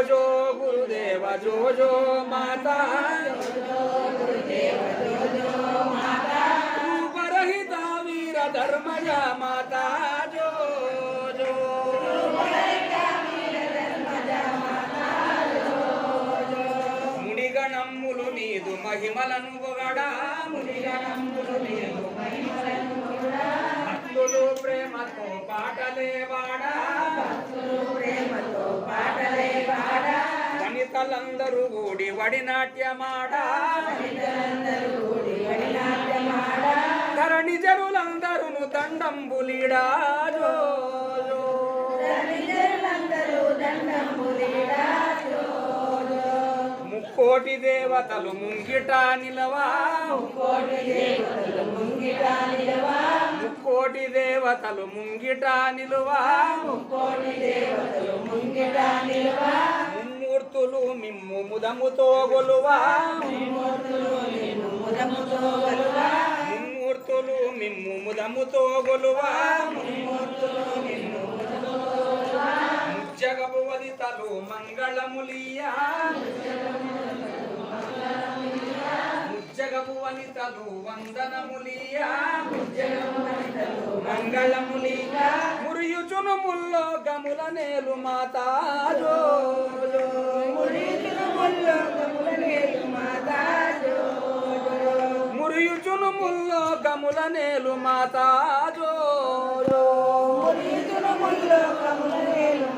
जो गुरुदेव जो जो माता रूपरहिता वीर धर्मज माता जो जो మునిగణమ్ములు నీదు మహిమలను పొగడా మునిగణమ్ములు నీదు మహిమలను పొగడా భక్తులు ప్రేమతో పాటలే వాడా భక్తులు ప్రేమతో పాటలే వాడా వనితలందరూ కూడి వడినాట్యమాడా వనితలందరూ కూడి వడినాట్యమాడా ధరణి జనులందరూ దండంబులీడా జో జో ధరణి జనులందరూ దండంబులీడా ముక్కోటి దేవతలు ముంగిట నిలవా ముక్కోటి దేవతలు ముంగిట నిలవా ముక్కోటి దేవతలు ముంగిట నిలవా ముక్కోటి దేవతలు ముంగిట నిలవా ముమ్మూర్తులు మిమ్ము ముదముతో గొలువా ముమ్మూర్తులు మిమ్ము ముదముతో గొలువా ముమ్మూర్తులు మిమ్ము ముదముతో గొలువా ముమ్మూర్తులు మిమ్ము ముదముతో గొలువా ముజ్జగపు వదితలు మంగళములియా ముజ్జగపు వనితలు వందనములియా మంగళములియా మురియుచును ముల్లో గముల నేలు మాతా జో జో మురియుచును ముల్లో గముల నేలు మాతా జో మురియుచును ముల్లో గముల నేలు మాతా జో జో మురియుచును ముల్లో గముల నేలు